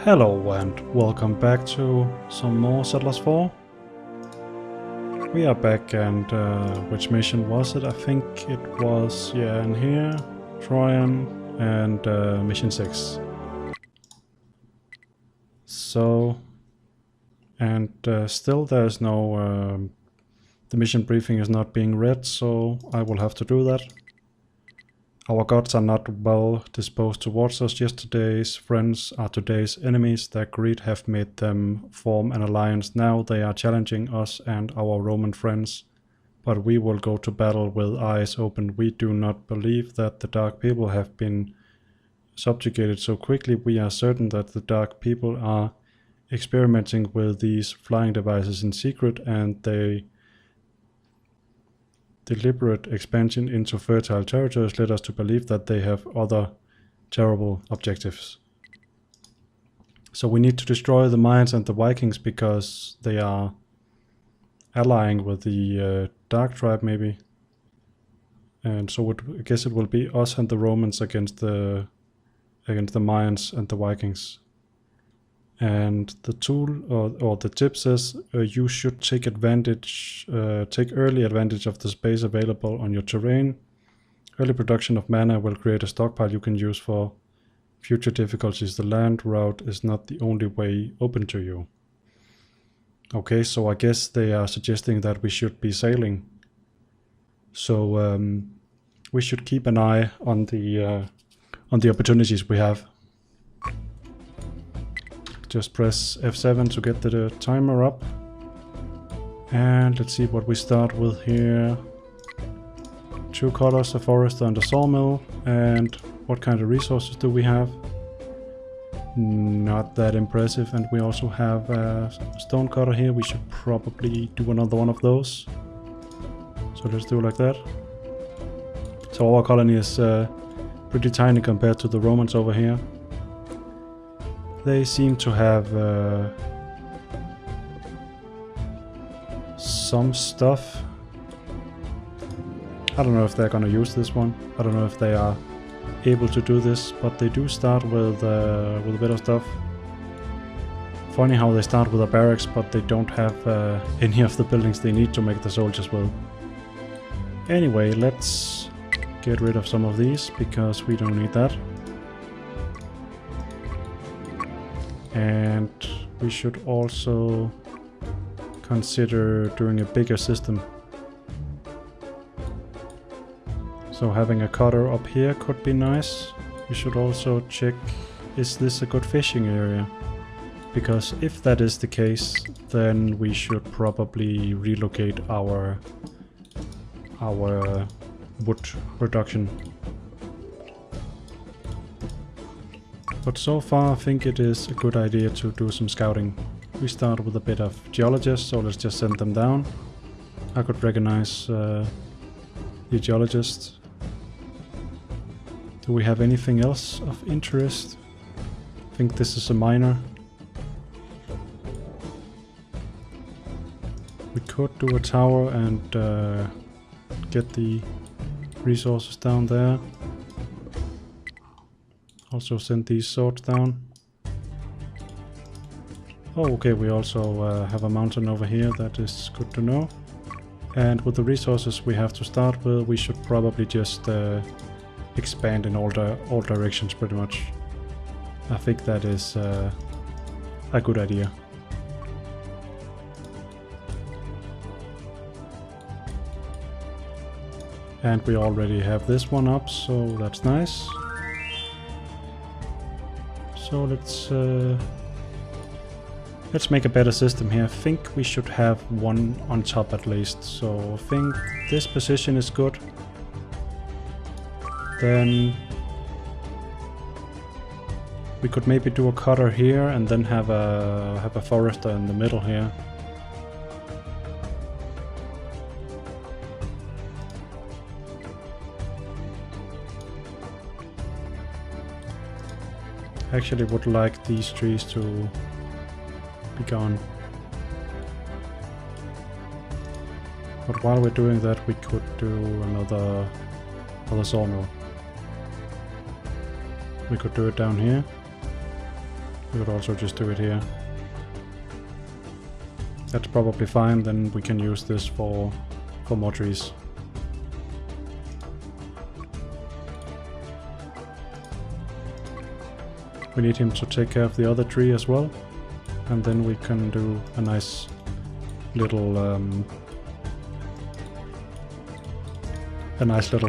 Hello and welcome back to some more Settlers 4. We are back and which mission was it? I think it was, yeah, in here, Trojan and mission 6. So, and still there's no, the mission briefing is not being read, so I will have to do that. Our gods are not well disposed towards us. Yesterday's friends are today's enemies. Their greed have made them form an alliance. Now they are challenging us and our Roman friends. But we will go to battle with eyes open. We do not believe that the Dark People have been subjugated so quickly. We are certain that the Dark People are experimenting with these flying devices in secret, and they deliberate expansion into fertile territories led us to believe that they have other terrible objectives. So we need to destroy the Mayans and the Vikings because they are allying with the Dark Tribe maybe. And so I guess it will be us and the Romans against the Mayans and the Vikings. And the tool or the tip says you should take early advantage of the space available on your terrain. Early production of mana will create a stockpile you can use for future difficulties. The land route is not the only way open to you. Okay, so I guess they are suggesting that we should be sailing. So we should keep an eye on the opportunities we have. Just press F7 to get the timer up. And let's see what we start with here. 2 cutters, a forester and a sawmill. And what kind of resources do we have? Not that impressive. And we also have a stone cutter here. We should probably do another one of those. So let's do it like that. So our colony is pretty tiny compared to the Romans over here. They seem to have some stuff. I don't know if they're gonna use this one. I don't know if they are able to do this, but they do start with a bit of stuff. Funny how they start with a barracks, but they don't have any of the buildings they need to make the soldiers with. Anyway, let's get rid of some of these because we don't need that. And we should also consider doing a bigger system. So having a cutter up here could be nice. We should also check, is this a good fishing area? Because if that is the case, then we should probably relocate our wood production. But so far I think it is a good idea to do some scouting. We start with a bit of geologists, so let's just send them down. I could recognize the geologists. Do we have anything else of interest? I think this is a miner. We could do a tower and get the resources down there. Also send these swords down. Oh, okay, we also have a mountain over here, that is good to know. And with the resources we have to start with, we should probably just expand in all directions pretty much. I think that is a good idea. And we already have this one up, so that's nice. So let's make a better system here. I think we should have one on top at least. So I think this position is good. Then we could maybe do a cutter here and then have a forester in the middle here. I actually would like these trees to be gone. But while we're doing that, we could do another sawmill. We could do it down here. We could also just do it here. That's probably fine, then we can use this for more trees. We need him to take care of the other tree as well, and then we can do a nice little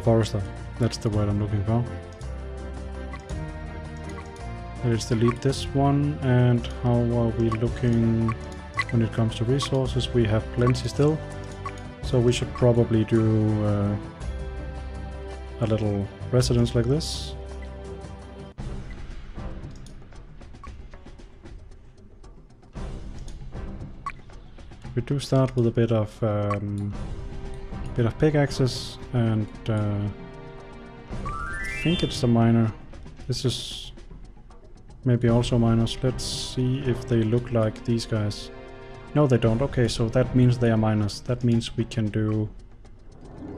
forester. That's the word I'm looking for. Let's delete this one. And how are we looking when it comes to resources? We have plenty still, so we should probably do a little residence like this. We do start with a bit of pickaxes, and I think it's a miner. This is maybe also miners. Let's see if they look like these guys. No, they don't. Okay, so that means they are miners. That means we can do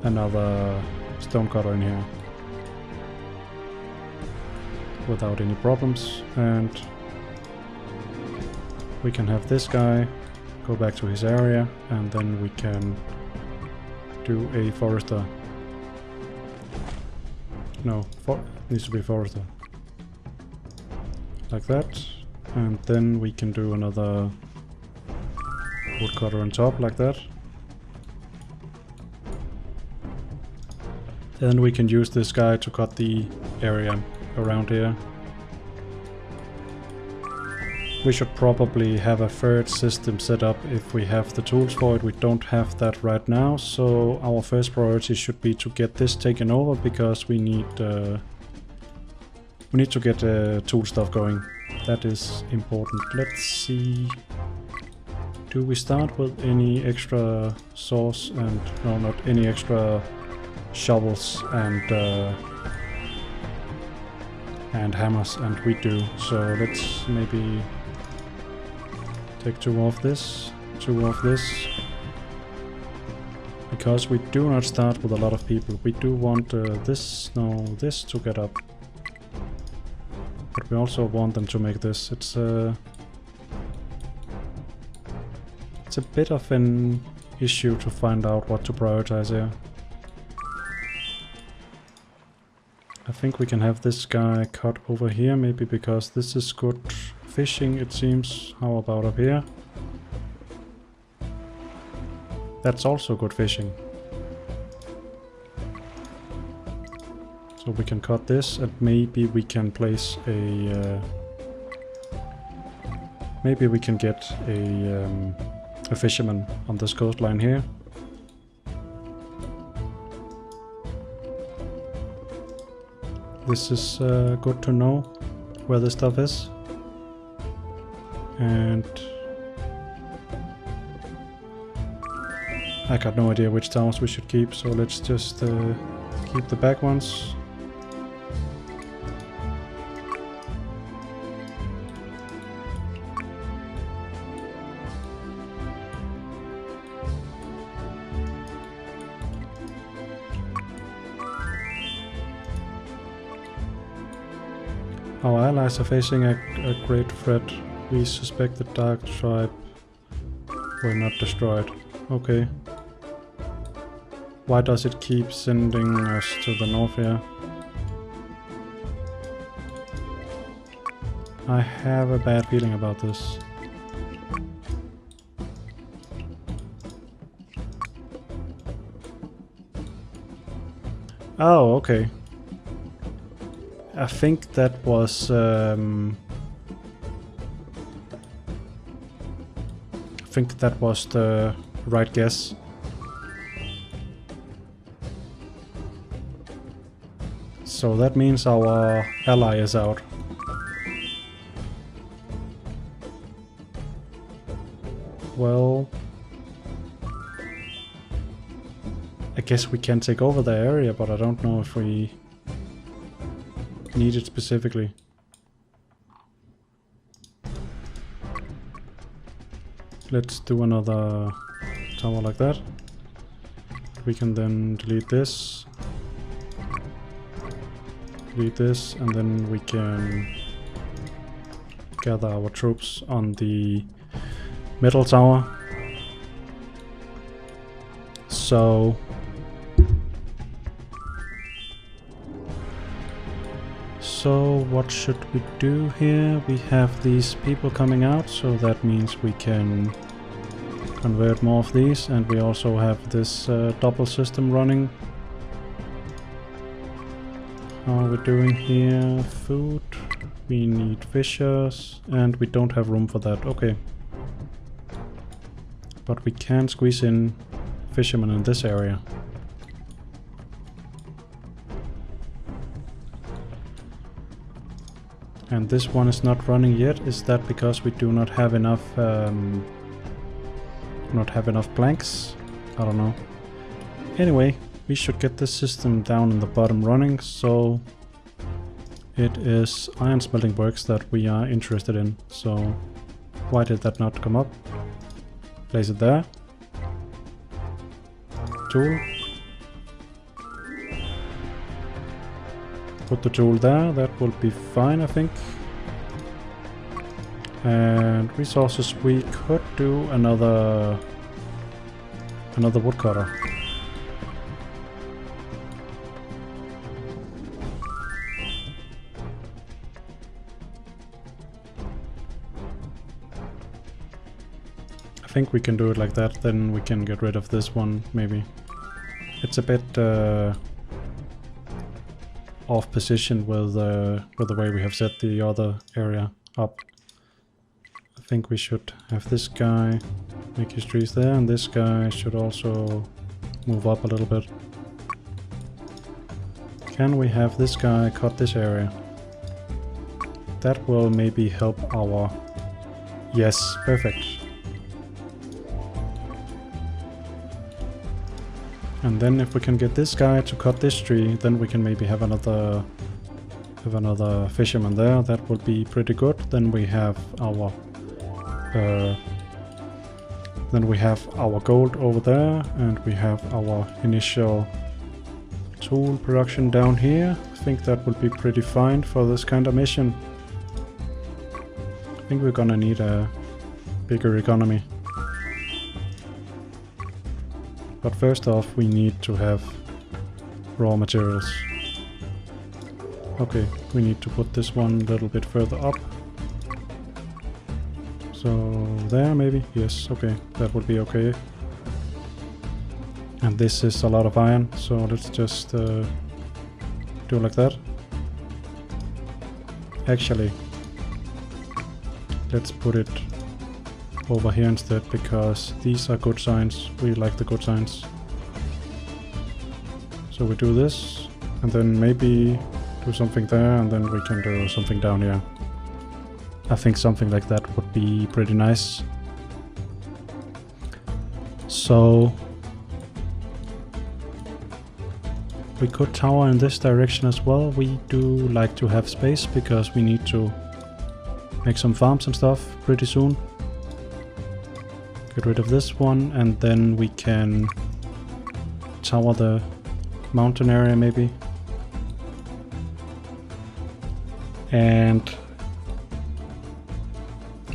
another stonecutter in here without any problems, and we can have this guy go back to his area, and then we can do a forester. No, needs to be forester. Like that. And then we can do another woodcutter on top, like that. Then we can use this guy to cut the area around here. We should probably have a third system set up if we have the tools for it. We don't have that right now, so our first priority should be to get this taken over, because we need to get tool stuff going. That is important. Let's see. Do we start with any extra saws and no, not any extra shovels and hammers? And we do. So let's maybe take two of this, because we do not start with a lot of people. We do want this to get up, but we also want them to make this. It's a bit of an issue to find out what to prioritize here. I think we can have this guy cut over here, maybe because this is good fishing, it seems. How about up here? That's also good fishing. So we can cut this, and maybe we can place a... maybe we can get a fisherman on this coastline here. This is good to know where this stuff is. And I got no idea which towers we should keep, so let's just keep the back ones. Our allies are facing a great threat. We suspect the Dark Tribe were not destroyed. Okay. Why does it keep sending us to the north here? I have a bad feeling about this. Oh, okay. I think that was... I think that was the right guess. So that means our ally is out. Well... I guess we can take over the area, but I don't know if we need it specifically. Let's do another tower like that. We can then delete this, and then we can gather our troops on the middle tower. So what should we do here? We have these people coming out, so that means we can convert more of these, and we also have this double system running. How are we doing here? Food. We need fishers, and we don't have room for that. Okay. But we can squeeze in fishermen in this area. And this one is not running yet. Is that because we do not have enough planks? I don't know. Anyway, we should get this system down in the bottom running, so it is iron smelting works that we are interested in. So why did that not come up? Place it there. Tool. Put the tool there, that will be fine, I think. And resources, we could do another woodcutter. I think we can do it like that, then we can get rid of this one, maybe. It's a bit off position with the way we have set the other area up. I think we should have this guy make his trees there, and this guy should also move up a little bit. Can we have this guy cut this area? That will maybe help our... Yes, perfect. And then if we can get this guy to cut this tree, then we can maybe have another fisherman there. That would be pretty good. Then we have our gold over there, and we have our initial tool production down here. I think that would be pretty fine for this kind of mission. I think we're gonna need a bigger economy. But first off, we need to have raw materials. Okay, we need to put this one a little bit further up. So there maybe? Yes, okay, that would be okay. And this is a lot of iron, so let's just do it like that. Actually, let's put it over here instead, because these are good signs. We like the good signs. So we do this, and then maybe do something there, and then we can do something down here. I think something like that would be pretty nice. So we could tower in this direction as well. We do like to have space because we need to make some farms and stuff pretty soon. Get rid of this one, and then we can tower the mountain area maybe. And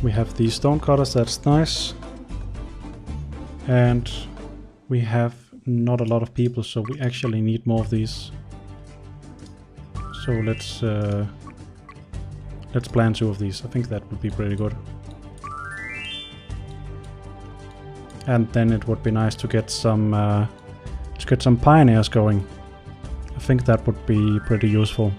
we have these stone cutters, that's nice. And we have not a lot of people, so we actually need more of these. So let's plan 2 of these. I think that would be pretty good. And then it would be nice to get some pioneers going. I think that would be pretty useful.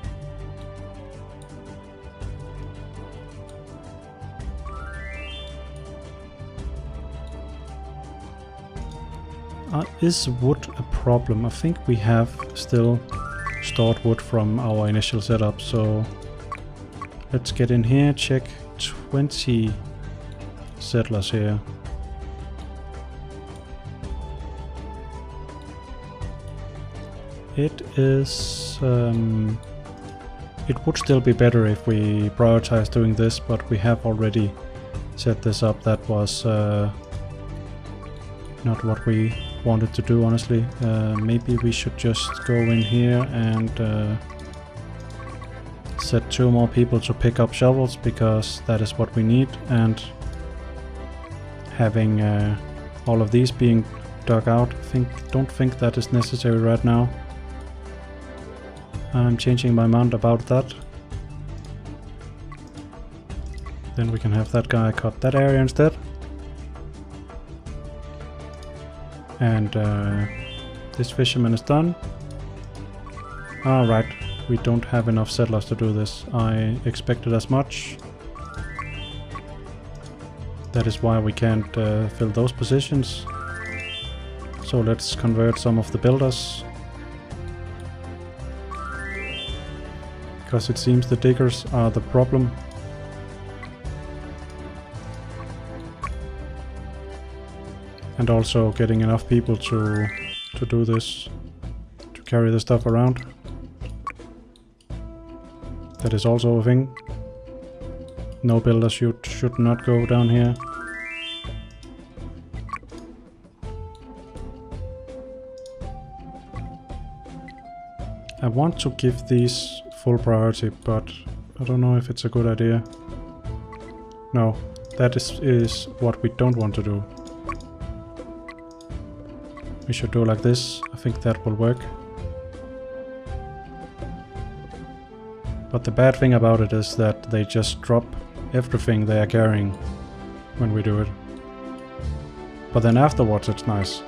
Is wood a problem? I think we have still stored wood from our initial setup, so let's get in here, check 20 settlers here. It is... it would still be better if we prioritize doing this, but we have already set this up. That was not what we wanted to do, honestly. Maybe we should just go in here and set 2 more people to pick up shovels because that is what we need, and having all of these being dug out, don't think that is necessary right now. I'm changing my mind about that. Then we can have that guy cut that area instead. And this fisherman is done. Alright, we don't have enough settlers to do this. I expected as much. That is why we can't fill those positions. So let's convert some of the builders. Because it seems the diggers are the problem. And also getting enough people to do this, to carry the stuff around. That is also a thing. No builder should not go down here. I want to give these full priority, but I don't know if it's a good idea. No, that is what we don't want to do. We should do like this. I think that will work. But the bad thing about it is that they just drop everything they are carrying when we do it. But then afterwards it's nice.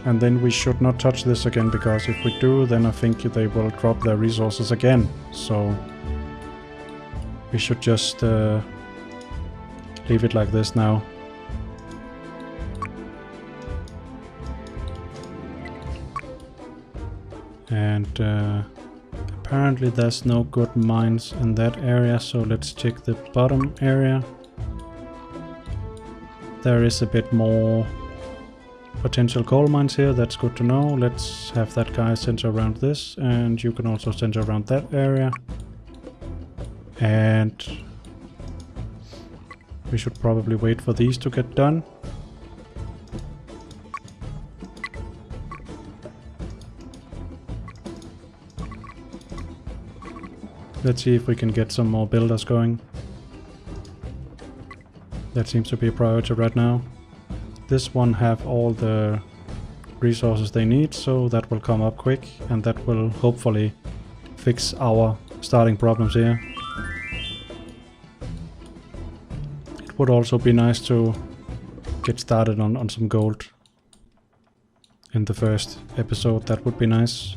And then we should not touch this again, because if we do, then I think they will drop their resources again. So we should just leave it like this now. And apparently there's no good mines in that area, so let's check the bottom area. There is a bit more potential coal mines here, that's good to know. Let's have that guy center around this, and you can also center around that area. And we should probably wait for these to get done. Let's see if we can get some more builders going. That seems to be a priority right now. This one have all the resources they need, so that will come up quick, and that will hopefully fix our starting problems here. It would also be nice to get started on some gold in the first episode. That would be nice.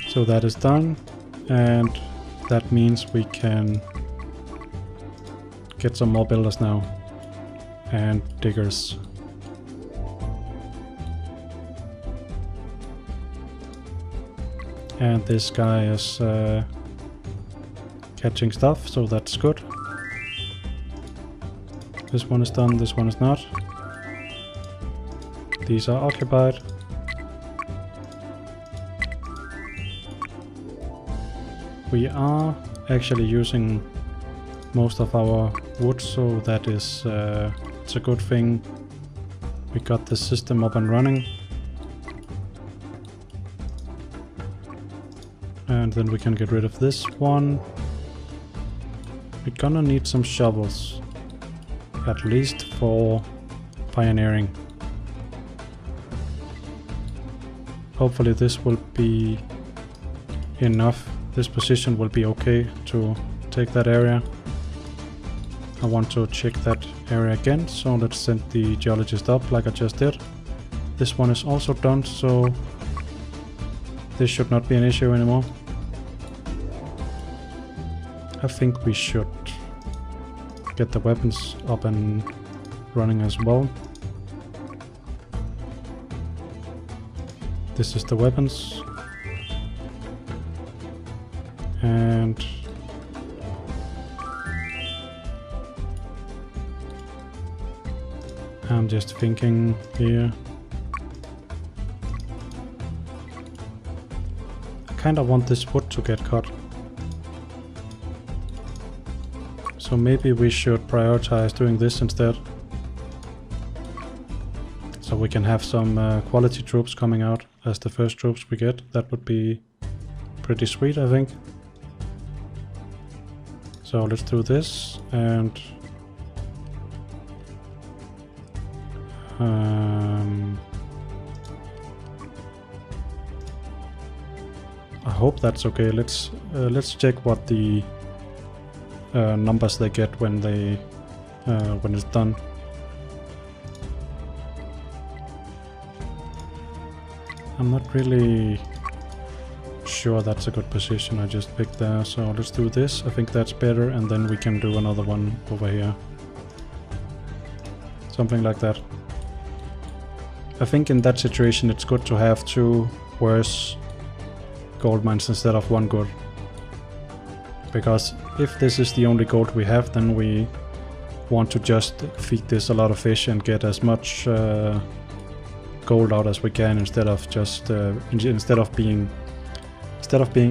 So that is done, and that means we can get some more builders now, and diggers. And this guy is catching stuff, so that's good. This one is done, this one is not. These are occupied. We are actually using most of our wood, so that is it's a good thing. We got the system up and running. And then we can get rid of this one. We're gonna need some shovels, at least for pioneering. Hopefully this will be enough. This position will be okay to take that area. I want to check that area again, so let's send the geologist up like I just did. This one is also done, so this should not be an issue anymore. I think we should get the weapons up and running as well. This is the weapons. And I'm just thinking here. I kinda want this wood to get cut. So maybe we should prioritize doing this instead. So we can have some quality troops coming out as the first troops we get. That would be pretty sweet, I think. So let's do this, and I hope that's okay. Let's check what the numbers they get when it's done. I'm not really sure that's a good position I just picked there, so let's do this. I think that's better, and then we can do another one over here. Something like that. I think in that situation it's good to have 2 worse gold mines instead of 1 good. Because if this is the only gold we have, then we want to just feed this a lot of fish and get as much gold out as we can, instead of just instead of being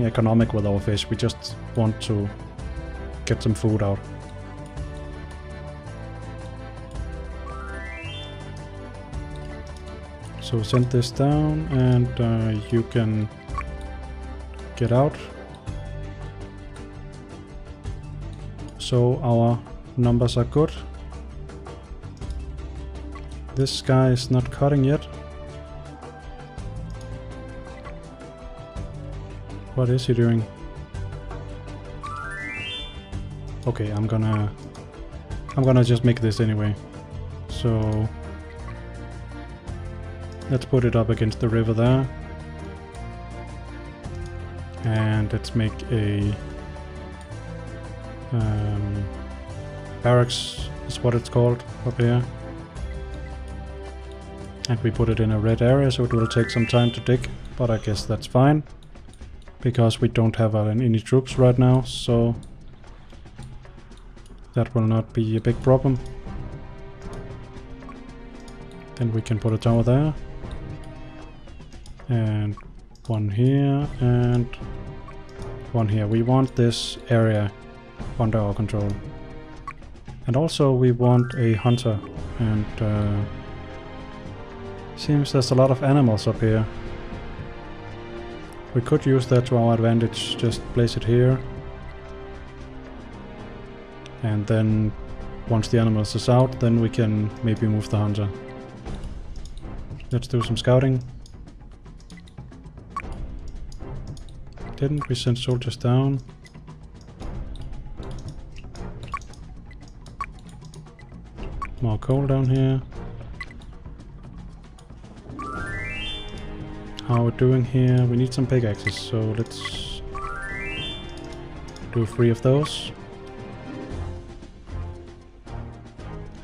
economic with our fish. We just want to get some food out. So send this down, and you can get out. So our numbers are good. This guy is not cutting yet. What is he doing? Okay, I'm gonna just make this anyway. So let's put it up against the river there. And let's make a barracks is what it's called up here. And we put it in a red area, so it will take some time to dig, but I guess that's fine. Because we don't have any troops right now, so that will not be a big problem. Then we can put a tower there. And one here, and one here. We want this area under our control. And also we want a hunter, and seems there's a lot of animals up here. We could use that to our advantage, just place it here. And then once the animals is out, then we can maybe move the hunter. Let's do some scouting. Didn't we send soldiers down? More coal down here. How are we doing here? We need some pickaxes, so let's do 3 of those.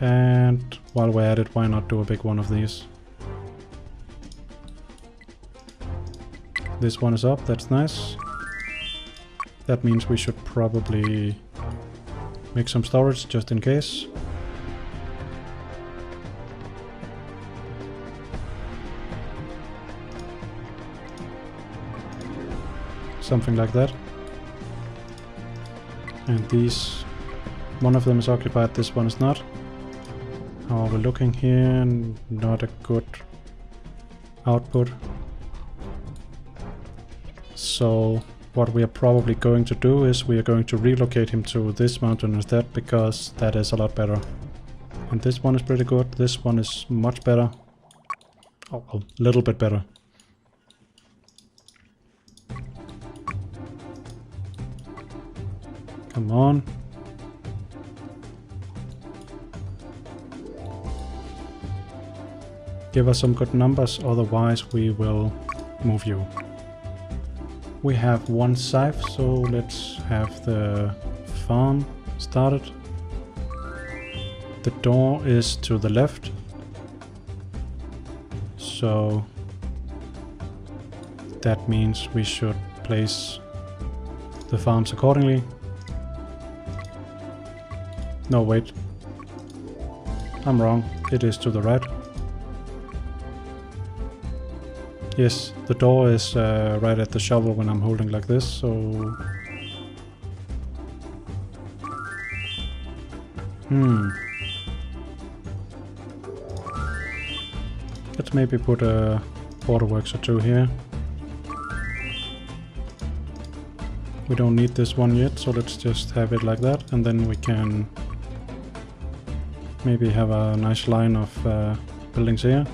And while we're at it, why not do a big one of these? This one is up, that's nice. That means we should probably make some storage just in case. Something like that. And these, one of them is occupied, this one is not. How are we looking here? Not a good output. So what we are probably going to do is we are going to relocate him to this mountain instead, because that is a lot better. And this one is pretty good, this one is much better. Oh, a little bit better. Come on. Give us some good numbers, otherwise we will move you. We have 1 scythe, so let's have the farm started. The door is to the left. So that means we should place the farms accordingly. No, wait. I'm wrong. It is to the right. Yes, the door is right at the shovel when I'm holding like this, so... Let's maybe put a waterworks or two here. We don't need this one yet, so let's just have it like that, and then we can maybe have a nice line of buildings here.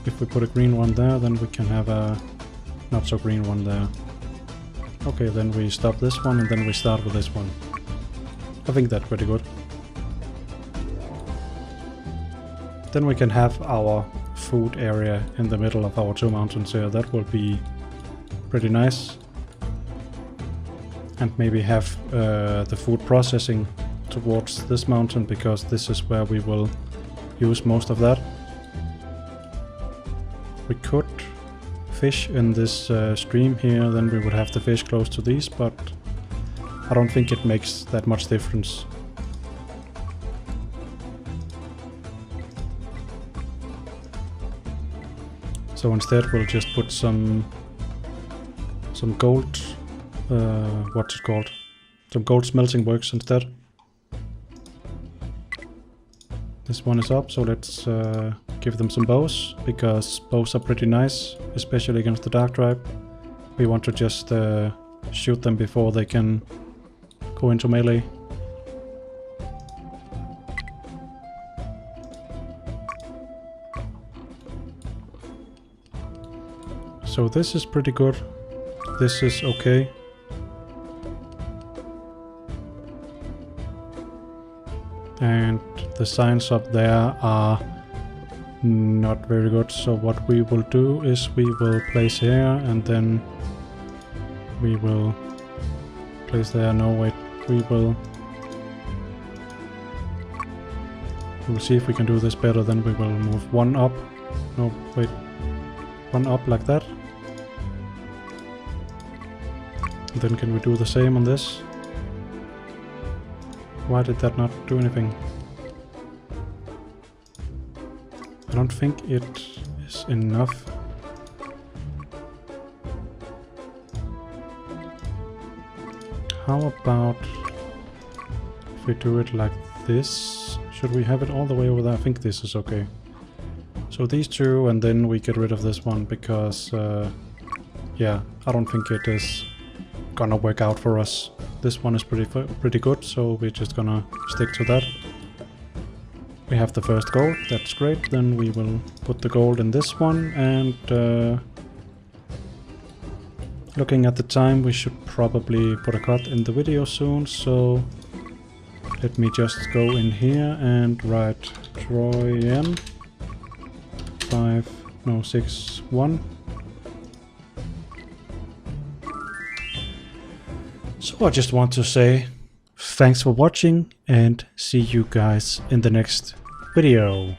If we put a green one there, then we can have a not so green one there. Okay, then we stop this one and then we start with this one. I think that's pretty good. Then we can have our food area in the middle of our two mountains here. That will be pretty nice. And maybe have the food processing towards this mountain, because this is where we will use most of that. We could fish in this stream here, then we would have the fish close to these, but I don't think it makes that much difference. So instead we'll just put some gold, what's it called? Some gold smelting works instead. This one is up, so let's give them some bows, because bows are pretty nice, especially against the dark tribe. We want to just shoot them before they can go into melee. So this is pretty good. This is okay. And the signs up there are not very good, so what we will do is we will place here and then we will place there. No, wait, we'll see if we can do this better. Then we will move one up. No, wait, one up like that. And then can we do the same on this? Why did that not do anything? I don't think it is enough. How about if we do it like this? Should we have it all the way over there? I think this is okay. So these two, and then we get rid of this one, because yeah, I don't think it is gonna work out for us. This one is pretty good, so we're just gonna stick to that. We have the first gold, that's great. Then we will put the gold in this one, and looking at the time, we should probably put a cut in the video soon, so let me just go in here and write Trojan 5, 6, 1. So I just want to say thanks for watching and see you guys in the next video.